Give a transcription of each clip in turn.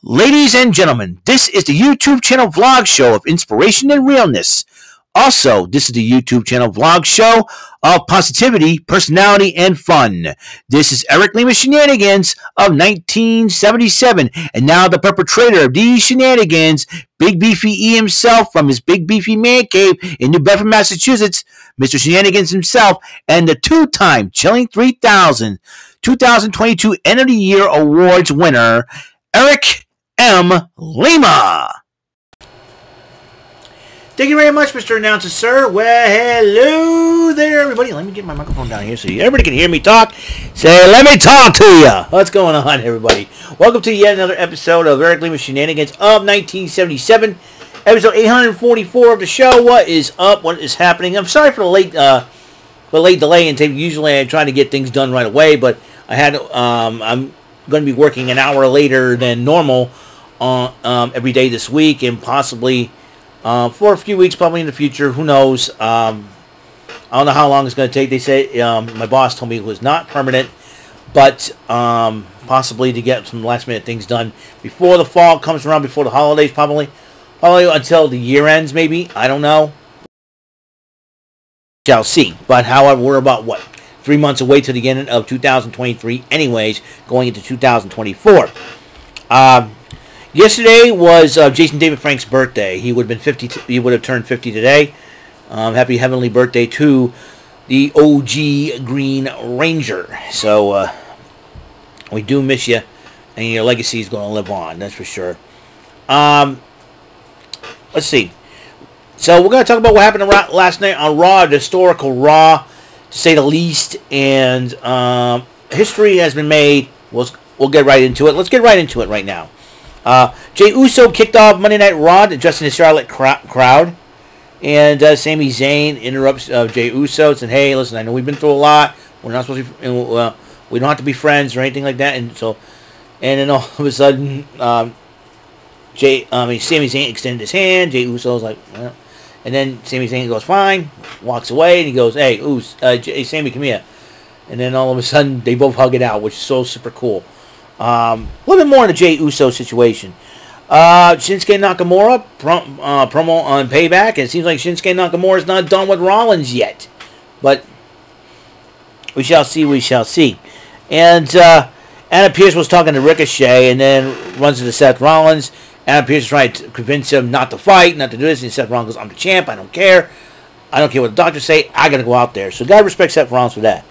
Ladies and gentlemen, this is the YouTube channel vlog show of inspiration and realness. Also, this is the YouTube channel vlog show of positivity, personality, and fun. This is Eric Lima Shenanigans of 1977, and now the perpetrator of these shenanigans, Big Beefy E himself from his Big Beefy Man Cave in New Bedford, Massachusetts, Mr. Shenanigans himself, and the two-time Chilling 3000 2022 End of the Year Awards winner, Eric M. Lima. Thank you very much, Mr. Announcer, sir. Well, hello there, everybody. Let me get my microphone down here so everybody can hear me talk. Say, let me talk to you. What's going on, everybody? Welcome to yet another episode of Eric Lima Shenanigans of 1977, episode 844 of the show. What is up? What is happening? I'm sorry for the late delay in tape. Usually I try to get things done right away, but I had I'm going to be working an hour later than normal every day this week, and possibly for a few weeks, probably in the future. Who knows? I don't know how long it's going to take. They say my boss told me it was not permanent, but possibly to get some last minute things done before the fall comes around, before the holidays, probably until the year ends. Maybe, I don't know. Shall see. But however, we're about 3 months away to the end of 2023. Anyways, going into 2024. Yesterday was Jason David Frank's birthday. He would have been 50. He would have turned 50 today. Happy heavenly birthday to the OG Green Ranger. So we do miss you, and your legacy is going to live on. That's for sure. Let's see. So we're going to talk about what happened last night on Raw, the historical Raw, to say the least. And history has been made. We'll get right into it. Let's get right into it right now. Jey Uso kicked off Monday Night Raw, addressing the Charlotte crowd. And Sami Zayn interrupts Jey Uso, saying, "Hey, listen, I know we've been through a lot. We're not supposed to. We don't have to be friends or anything like that." And then all of a sudden, Sami Zayn extended his hand. Jey Uso's like, well. And then Sami Zayn goes, "Fine," walks away, and he goes, "Hey, Sami, come here." And then all of a sudden, they both hug it out, which is so super cool. A little bit more on the Jey Uso situation. Shinsuke Nakamura promo on Payback, and it seems like Shinsuke Nakamura is not done with Rollins yet, but we shall see. We shall see. And Anna Pierce was talking to Ricochet, and then runs into Seth Rollins. Anna Pierce is trying to convince him not to fight, not to do this, and Seth Rollins goes, "I'm the champ. I don't care. I don't care what the doctors say. I gotta go out there." So gotta respect Seth Rollins for that.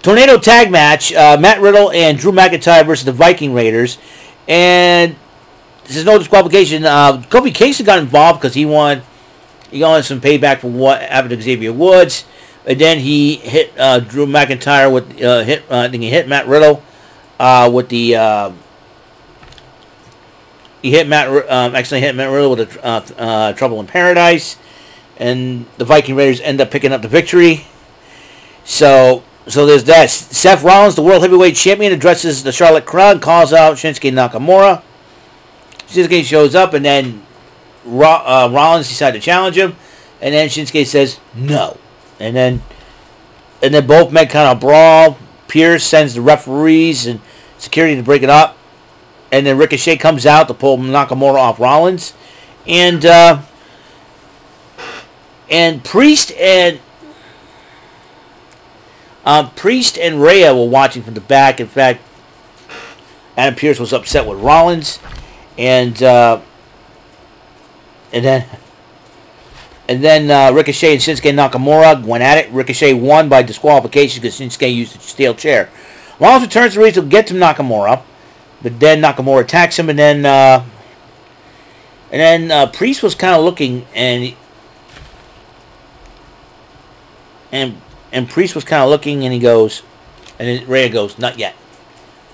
Tornado tag match, Matt Riddle and Drew McIntyre versus the Viking Raiders. And there's no disqualification. Kofi Kingston got involved because he wanted some payback for what happened to Xavier Woods. And then he hit Drew McIntyre with I think he hit Matt Riddle with the accidentally hit Matt Riddle with the Trouble in Paradise, and the Viking Raiders end up picking up the victory. So there's that. Seth Rollins, the World Heavyweight Champion, addresses the Charlotte crowd, calls out Shinsuke Nakamura. Shinsuke shows up, and then Rollins decides to challenge him, and then Shinsuke says no. And then both men kind of brawl. Pierce sends the referees and security to break it up, and then Ricochet comes out to pull Nakamura off Rollins, and Priest and Rhea were watching from the back. In fact, Adam Pearce was upset with Rollins, and then Ricochet and Shinsuke Nakamura went at it. Ricochet won by disqualification because Shinsuke used a steel chair. Rollins returns to the ring to get to Nakamura, but then Nakamura attacks him, and then Priest was kind of looking, and Priest was kind of looking, and he goes, and then Rhea goes, "Not yet,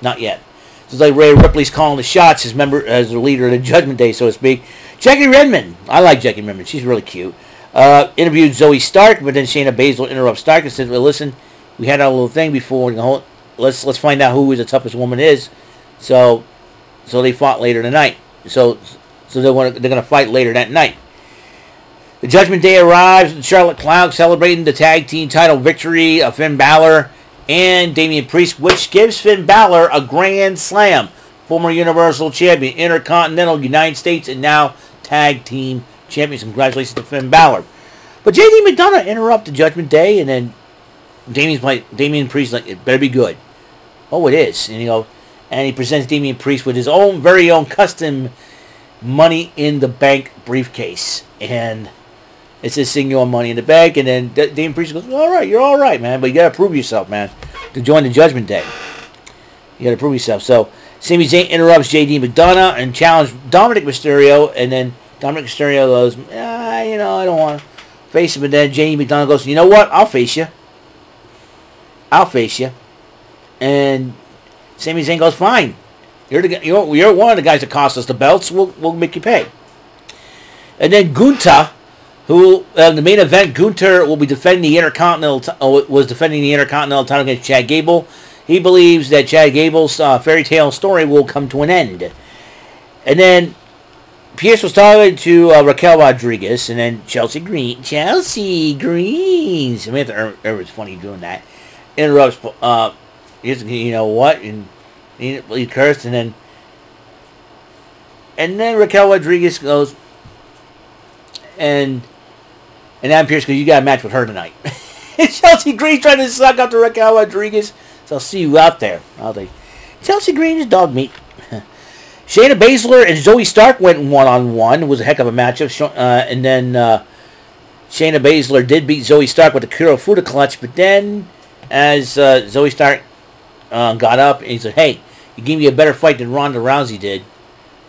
not yet." It's like Rhea Ripley's calling the shots as the leader of the Judgment Day, so to speak. Jackie Redmond, I like Jackie Redmond. She's really cute. Interviewed Zoe Stark, but then Shayna Baszler interrupts Stark and says, "Well, listen, we had our little thing before. Let's find out who the toughest woman is." So they fought later tonight. So they're gonna fight later that night. The Judgment Day arrives with Charlotte Cloud celebrating the tag team title victory of Finn Balor and Damian Priest, which gives Finn Balor a grand slam. former Universal Champion, Intercontinental, United States, and now Tag Team Champions. Congratulations to Finn Balor. But JD McDonough interrupted Judgment Day, and then Damian Priest like, it better be good. Oh, it is. And he presents Damian Priest with his own very own custom Money in the Bank briefcase. And it says Senior Money in the Bank, and then Damian Priest goes, all right, you're all right, man, but you got to prove yourself, man, to join the Judgment Day. You got to prove yourself. So Sami Zayn interrupts JD McDonough and challenges Dominic Mysterio, and then Dominic Mysterio goes, I don't want to face him, and then JD McDonough goes, you know what, I'll face you. And Sami Zayn goes, fine. You're one of the guys that cost us the belts. We'll make you pay. And then Gunther, who the main event, Gunther will be defending the Intercontinental title against Chad Gable. He believes that Chad Gable's fairy tale story will come to an end. And then Pierce was talking to Raquel Rodriguez, and then Chelsea Green. Samantha Irvin's funny doing that. Interrupts. You know what? And he cursed, and then Raquel Rodriguez goes, and Adam Pearce goes, you got a match with her tonight. And Chelsea Green trying to suck up to Raquel Rodriguez. So I'll see you out there. Chelsea Green is dog meat. Shayna Baszler and Zoe Stark went one-on-one. It was a heck of a matchup. And then Shayna Baszler did beat Zoe Stark with the Kuro Fuda clutch. But then as Zoe Stark got up, and he said, hey, you gave me a better fight than Ronda Rousey did.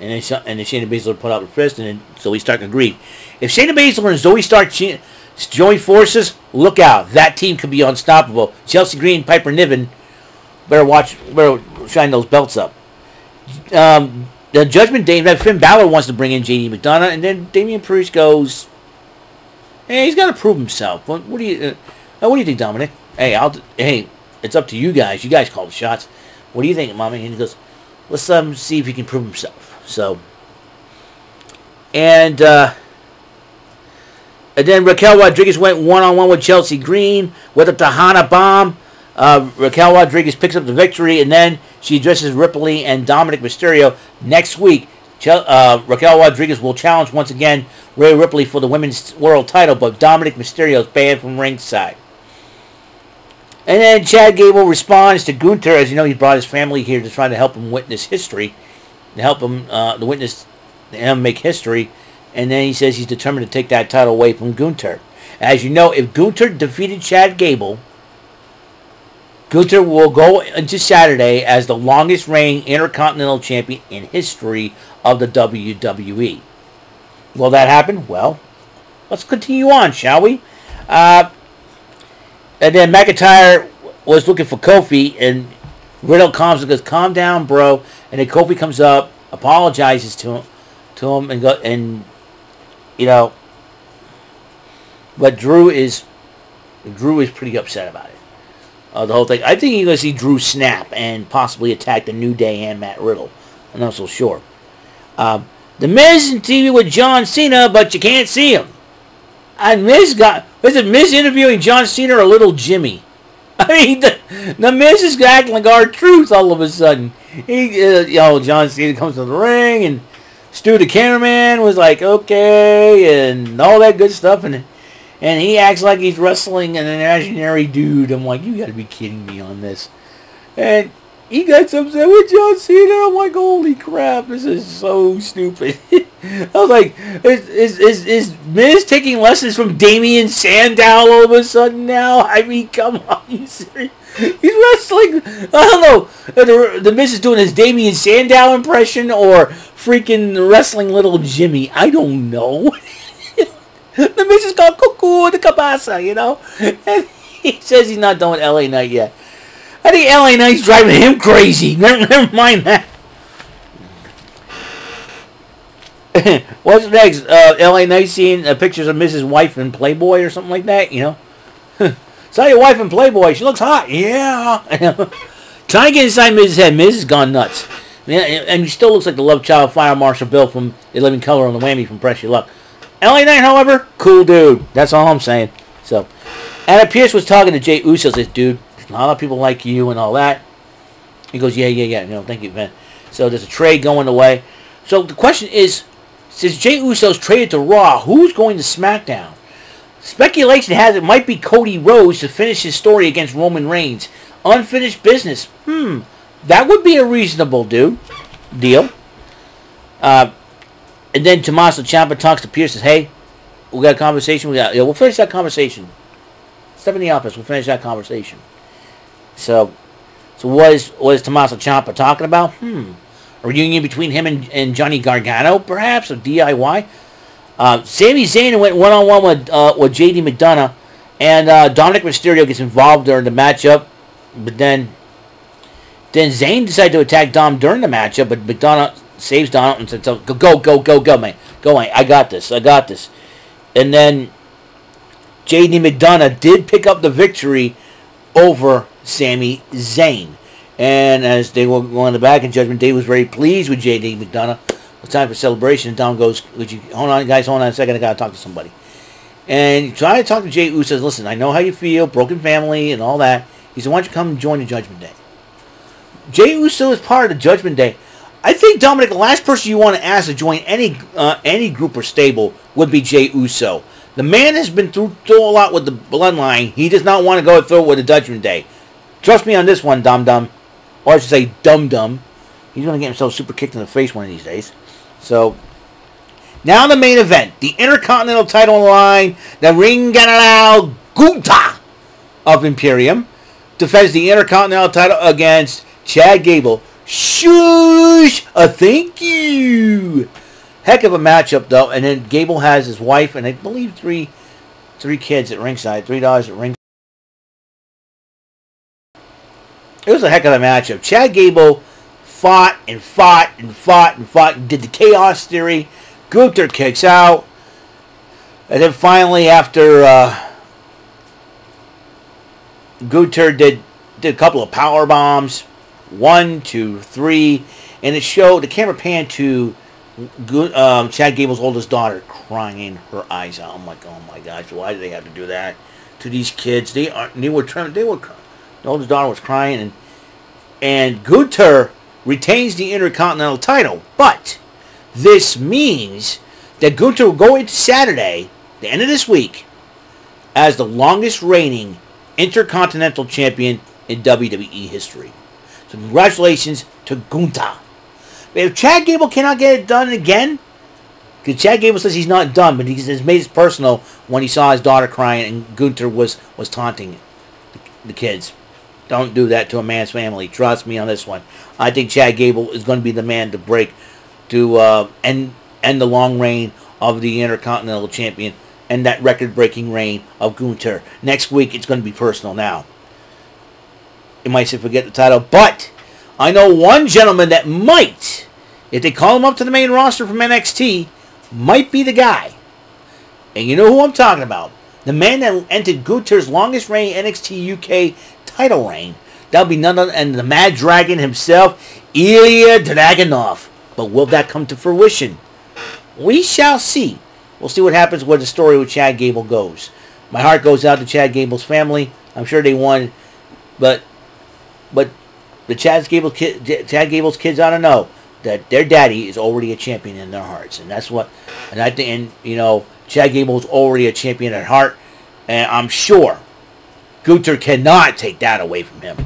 And then Shayna Baszler put out her fist, and then Zoe Stark agreed. If Shayna Baszler and Zoe Stark join forces, look out. That team could be unstoppable. Chelsea Green, Piper Niven, better shine those belts up. The Judgment Day, that Finn Balor wants to bring in JD McDonough, and then Damian Priest goes, hey, he's got to prove himself. What do you think, Dominic? Hey, it's up to you guys. You guys call the shots. What do you think, Mommy? And he goes, let's see if he can prove himself. So, and then Raquel Rodriguez went one-on-one with Chelsea Green with a Tejana bomb. Raquel Rodriguez picks up the victory, and then she addresses Ripley and Dominic Mysterio. Next week, Raquel Rodriguez will challenge once again Rhea Ripley for the Women's World title, but Dominic Mysterio is banned from ringside. And then Chad Gable responds to Gunther. As you know, he brought his family here to try to help him witness history, to help him witness him make history. And then he says he's determined to take that title away from Gunther. As you know, if Gunther defeated Chad Gable, Gunther will go into Saturday as the longest reigning Intercontinental Champion in history of the WWE. Will that happen? Well, let's continue on, shall we? And then McIntyre was looking for Kofi, and Riddle calms him, goes, calm down, bro. And then Kofi comes up, apologizes to him, but Drew is pretty upset about it. The whole thing. I think you're going to see Drew snap and possibly attack the New Day and Matt Riddle. I'm not so sure. The Miz in TV with John Cena, but you can't see him. And Miz interviewing John Cena or Little Jimmy? I mean, the Miz is acting like R-Truth all of a sudden. John Cena comes to the ring, and Stu the cameraman was like, okay, and all that good stuff, and he acts like he's wrestling an imaginary dude. I'm like, you gotta be kidding me on this. And he gets upset with John Cena. I'm like, holy crap, this is so stupid. I was like, is Miz taking lessons from Damien Sandow all of a sudden now? I mean, come on, you serious? He's wrestling, I don't know, the Miz is doing his Damien Sandow impression or freaking wrestling Little Jimmy. I don't know. The Miz is called Cuckoo the Cabasa, and he says he's not done with LA Knight yet. I think LA Knight's driving him crazy. Never mind that. What's next? LA Knight seeing pictures of Mrs. Wife in Playboy or something like that, Saw your wife in Playboy. She looks hot. Yeah. Trying to get inside Mrs. head. Mrs. has gone nuts. And he still looks like the love child Fire Marshal Bill from The Living Color on the Whammy from Press Your Luck. LA Knight, however, cool dude. That's all I'm saying. So, Adam Pearce was talking to Jay Uso. Says, dude, a lot of people like you and all that. He goes, yeah. Thank you, man. So there's a trade going away. So the question is, since Jey Uso's traded to Raw, who's going to SmackDown? Speculation has it might be Cody Rhodes to finish his story against Roman Reigns. Unfinished business. That would be a reasonable deal. And then Tommaso Ciampa talks to Pierce, says, hey, we got a conversation. We'll finish that conversation. Step in the office. We'll finish that conversation. So what is Tommaso Ciampa talking about? A reunion between him and Johnny Gargano, perhaps, or DIY. Sami Zayn went one-on-one with JD McDonough, and Dominic Mysterio gets involved during the matchup, but then Zayn decided to attack Dom during the matchup, but McDonough saves Dom and says, go, man. Go, man. I got this. And then JD McDonough did pick up the victory over Sami Zayn. And as they were going to the back, and Judgment Day was very pleased with JD McDonough. It's time for celebration. And Dom goes, hold on, guys, hold on a second. I got to talk to somebody. And he tried to talk to Jey Uso. Says, listen, I know how you feel, broken family and all that. He said, why don't you come and join the Judgment Day? Jey Uso is part of the Judgment Day. I think, Dominic, the last person you want to ask to join any group or stable would be Jey Uso. The man has been through a lot with the bloodline. He does not want to go through it with the Judgment Day. Trust me on this one, Dum-Dum. Or I should say, Dum-Dum. He's going to get himself super kicked in the face one of these days. So, now the main event. The Intercontinental title on the line. The Ring General Gunther of Imperium defends the Intercontinental title against Chad Gable. Shush! Thank you! Heck of a matchup, though. And then Gable has his wife and I believe three kids at ringside. $3 at ringside. It was a heck of a matchup. Chad Gable fought and did the Chaos Theory. Gunther kicks out. And then finally, after Gunther did a couple of power bombs. 1, 2, 3. And it showed, the camera panned to Chad Gable's oldest daughter crying her eyes out. I'm like, oh my gosh, why do they have to do that to these kids? The oldest daughter was crying, and Gunther retains the Intercontinental title. But this means that Gunther will go into Saturday, the end of this week, as the longest reigning Intercontinental Champion in WWE history. So congratulations to Gunther. If Chad Gable cannot get it done again, because Chad Gable says he's not done, but he has made it personal when he saw his daughter crying and Gunther was taunting the kids. Don't do that to a man's family. Trust me on this one. I think Chad Gable is going to be the man to break, to end the long reign of the Intercontinental Champion and that record-breaking reign of Gunther. Next week, it's going to be personal now. You might say forget the title, but I know one gentleman that might, if they call him up to the main roster from NXT, might be the guy. And you know who I'm talking about. The man that entered Gunther's longest reigning NXT UK title reign. That'll be none other than the Mad Dragon himself, Ilya Dragunov. But will that come to fruition? We shall see. We'll see what happens where the story with Chad Gable goes. My heart goes out to Chad Gable's family. I'm sure they won, but the Chad Gable's kids ought to know that their daddy is already a champion in their hearts, and that's what. And I think, and you know, Chad Gable is already a champion at heart, and I'm sure Gunther cannot take that away from him.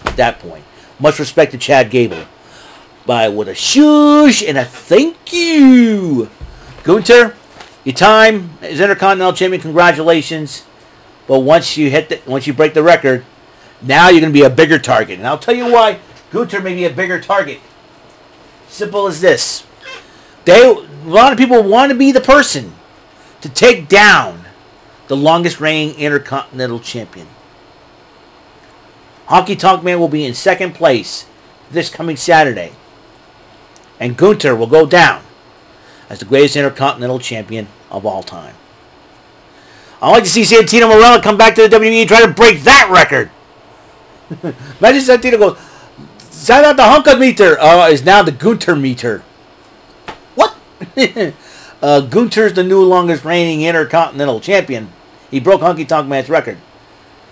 At that point, much respect to Chad Gable, but with a shush and a thank you, Gunther. Your time as Intercontinental Champion, congratulations. But once you break the record, now you're going to be a bigger target. And I'll tell you why Gunther may be a bigger target. Simple as this. A lot of people want to be the person to take down the longest reigning Intercontinental Champion. Honky Tonk Man will be in second place this coming Saturday. And Gunther will go down as the greatest Intercontinental Champion of all time. I'd like to see Santino Marella come back to the WWE and try to break that record. Imagine Santino goes, shout out the Hunka meter. Is now the Gunther meter. What? Gunther's the new longest reigning Intercontinental Champion. He broke Honky Tonk Man's record.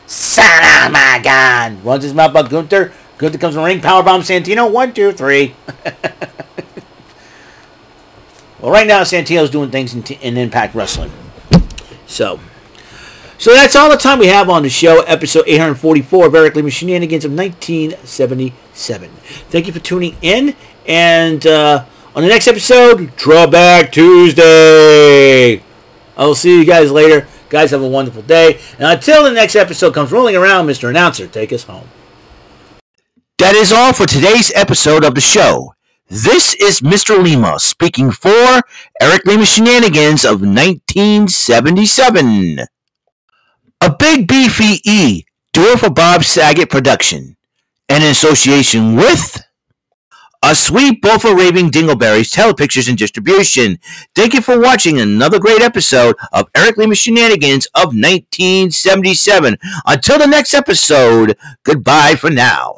Son of my gun. Runs his mouth about Gunther. Good that comes in the ring. Powerbomb Santino. 1, 2, 3. Well, right now Santino's doing things in Impact Wrestling. So that's all the time we have on the show. Episode 844 of Eric Lima Shenanigans of 1977. Thank you for tuning in. And on the next episode, Drawback Tuesday. I'll see you guys later. Guys, have a wonderful day. And until the next episode comes rolling around, Mr. Announcer, take us home. That is all for today's episode of the show. This is Mr. Lima speaking for Eric Lima Shenanigans of 1977. A Big Beefy E, do it for Bob Saget production. And in association with A Sweet Bowl for Raving Dingleberries Telepictures and Distribution. Thank you for watching another great episode of Eric Lima Shenanigans of 1977. Until the next episode, goodbye for now.